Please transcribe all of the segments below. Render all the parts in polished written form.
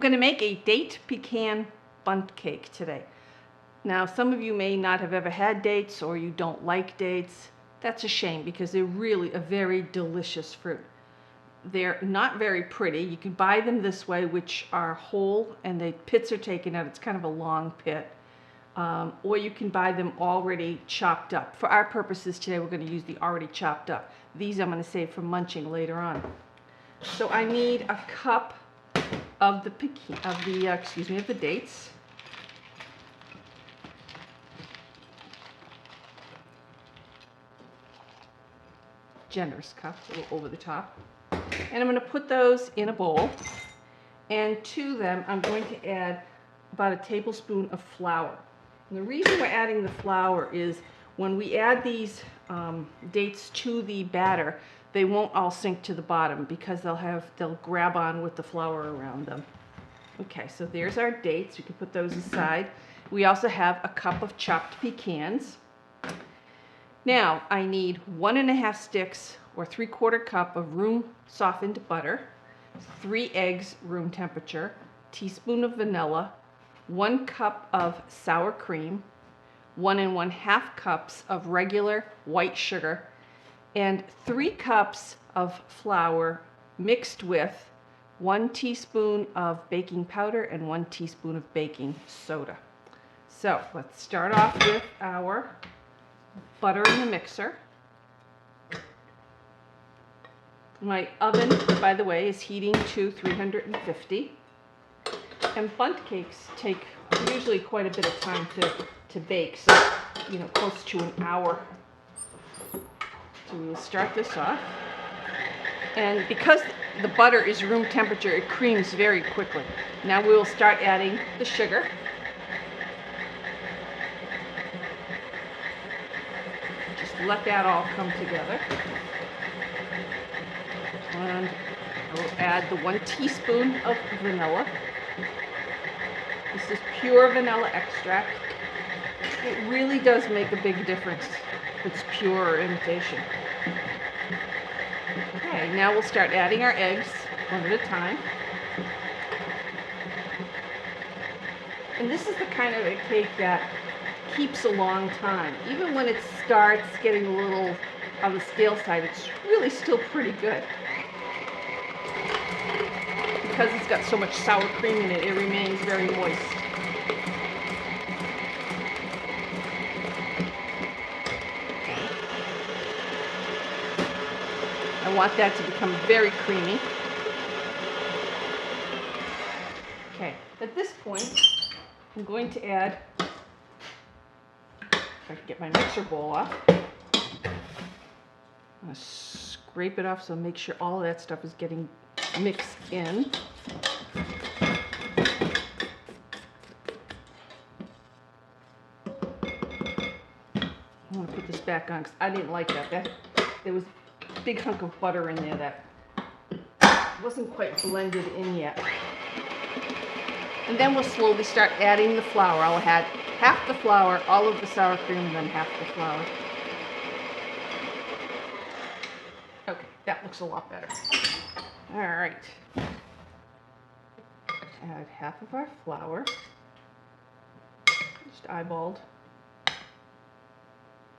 going to make a date pecan bundt cake today. Now, some of you may not have ever had dates, or you don't like dates. That's a shame because they're really a very delicious fruit. They're not very pretty. You can buy them this way, which are whole and the pits are taken out. It's kind of a long pit. Or you can buy them already chopped up. For our purposes today, we're going to use the already chopped up. These I'm going to save for munching later on. So I need a cup of the dates. Generous cup, a little over the top. And I'm going to put those in a bowl. And to them, I'm going to add about a tablespoon of flour. And the reason we're adding the flour is when we add these dates to the batter, they won't all sink to the bottom because they'll grab on with the flour around them. Okay, so there's our dates. We can put those aside. We also have a cup of chopped pecans. Now I need 1½ sticks or 3/4 cup of room softened butter, 3 eggs room temperature, teaspoon of vanilla, 1 cup of sour cream, 1 1/2 cups of regular white sugar, and 3 cups of flour mixed with 1 teaspoon of baking powder and 1 teaspoon of baking soda. So let's start off with our butter in the mixer. My oven, by the way, is heating to 350. And bundt cakes take usually quite a bit of time to bake, so, close to an hour. So we will start this off. And because the butter is room temperature, it creams very quickly. Now we will start adding the sugar. Just let that all come together. And I will add the 1 teaspoon of vanilla. This is pure vanilla extract. It really does make a big difference if it's pure or imitation. Okay, now we'll start adding our eggs one at a time. And this is the kind of a cake that keeps a long time. Even when it starts getting a little on the stale side, it's really still pretty good. Because it's got so much sour cream in it, it remains very moist. I want that to become very creamy. Okay, at this point, I'm going to add, if I can get my mixer bowl off, I'm going to scrape it off so make sure all of that stuff is getting mixed in. I want to put this back on because I didn't like that. There was a big hunk of butter in there that wasn't quite blended in yet. And then we'll slowly start adding the flour. I'll add half the flour, all of the sour cream, and then half the flour. Okay, that looks a lot better. All right. Add half of our flour. Just eyeballed.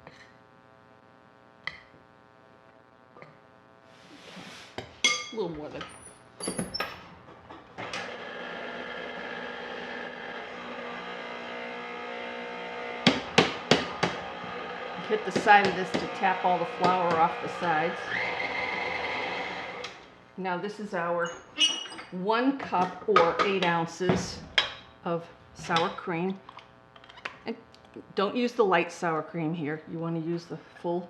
Okay. A little more than. Hit the side of this to tap all the flour off the sides. Now this is our 1 cup or 8 ounces of sour cream. And don't use the light sour cream here. You want to use the full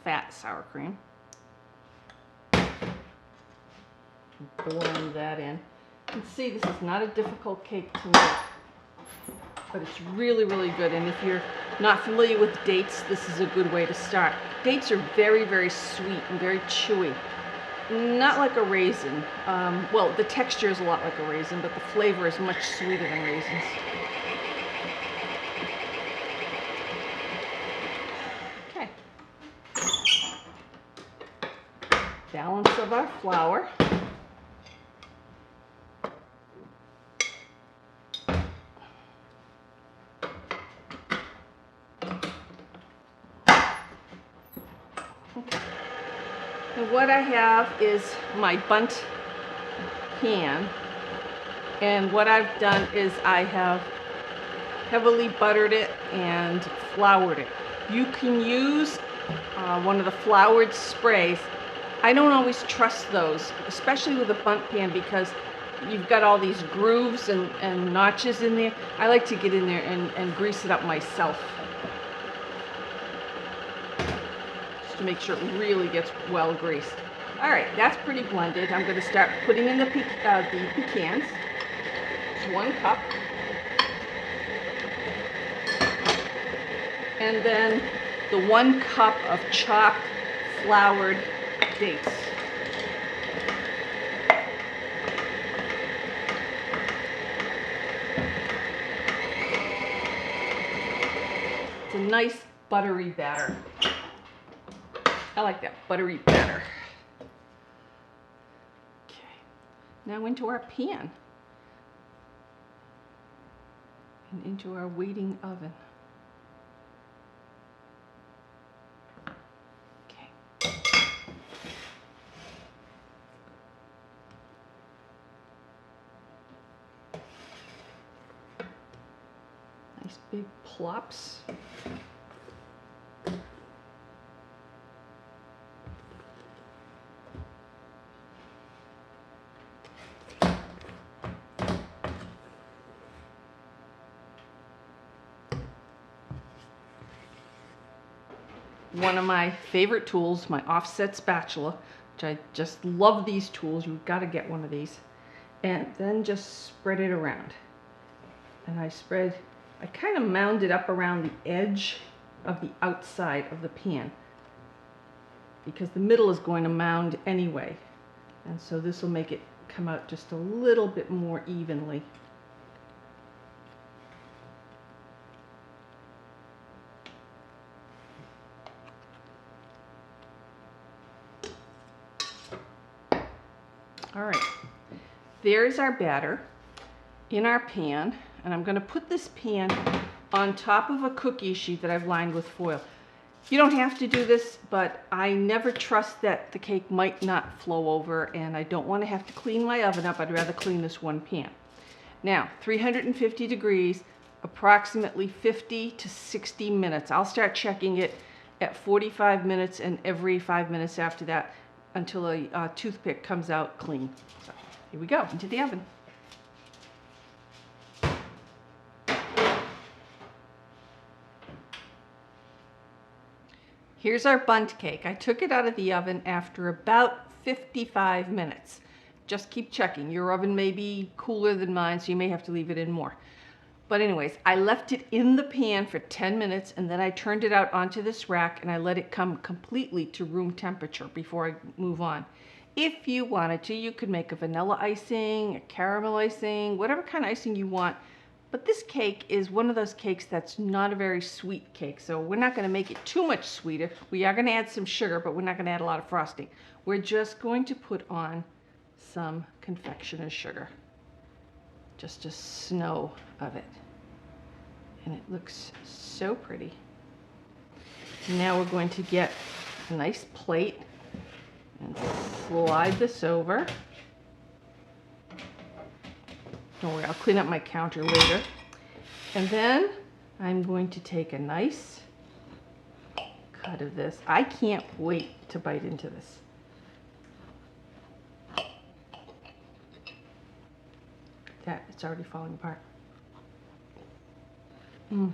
fat sour cream. Blend that in. You can see this is not a difficult cake to make, but it's really, really good. And if you're not familiar with dates, this is a good way to start. Dates are very, very sweet and very chewy. Not like a raisin. Well, the texture is a lot like a raisin, but the flavor is much sweeter than raisins. Okay. Balance of our flour. Okay. And what I have is my Bundt pan. And what I've done is I have heavily buttered it and floured it. You can use one of the floured sprays. I don't always trust those, especially with a Bundt pan, because you've got all these grooves and notches in there. I like to get in there and grease it up myself, just to make sure it really gets well greased. All right, that's pretty blended. I'm going to start putting in the pecans. It's 1 cup. And then the 1 cup of chopped floured dates. It's a nice buttery batter. I like that buttery batter. Okay, now into our pan and into our waiting oven. Nice big plops. One of my favorite tools, my offset spatula, which I just love these tools. You've got to get one of these. And then just spread it around. And I kind of mound it up around the edge of the outside of the pan, because the middle is going to mound anyway. And so this will make it come out just a little bit more evenly. All right, there's our batter in our pan, and I'm going to put this pan on top of a cookie sheet that I've lined with foil. You don't have to do this, but I never trust that the cake might not flow over, and I don't want to have to clean my oven up. I'd rather clean this one pan. Now, 350 degrees, approximately 50 to 60 minutes. I'll start checking it at 45 minutes and every 5 minutes after that until a toothpick comes out clean. So here we go, into the oven. Here's our Bundt cake. I took it out of the oven after about 55 minutes. Just keep checking. Your oven may be cooler than mine, so you may have to leave it in more. But anyways, I left it in the pan for 10 minutes, and then I turned it out onto this rack, and I let it come completely to room temperature before I move on. If you wanted to, you could make a vanilla icing, a caramel icing, whatever kind of icing you want. But this cake is one of those cakes that's not a very sweet cake, so we're not going to make it too much sweeter. We are going to add some sugar, but we're not going to add a lot of frosting. We're just going to put on some confectioner's sugar. Just a snow of it. And it looks so pretty. Now we're going to get a nice plate and slide this over. Don't worry, I'll clean up my counter later. And then I'm going to take a nice cut of this. I can't wait to bite into this. That, it's already falling apart. Now,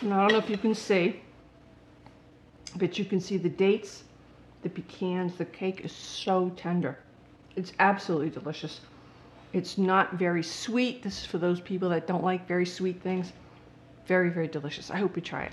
I don't know if you can see, but you can see the dates, the pecans. The cake is so tender. It's absolutely delicious. It's not very sweet. This is for those people that don't like very sweet things. Very, very delicious. I hope you try it.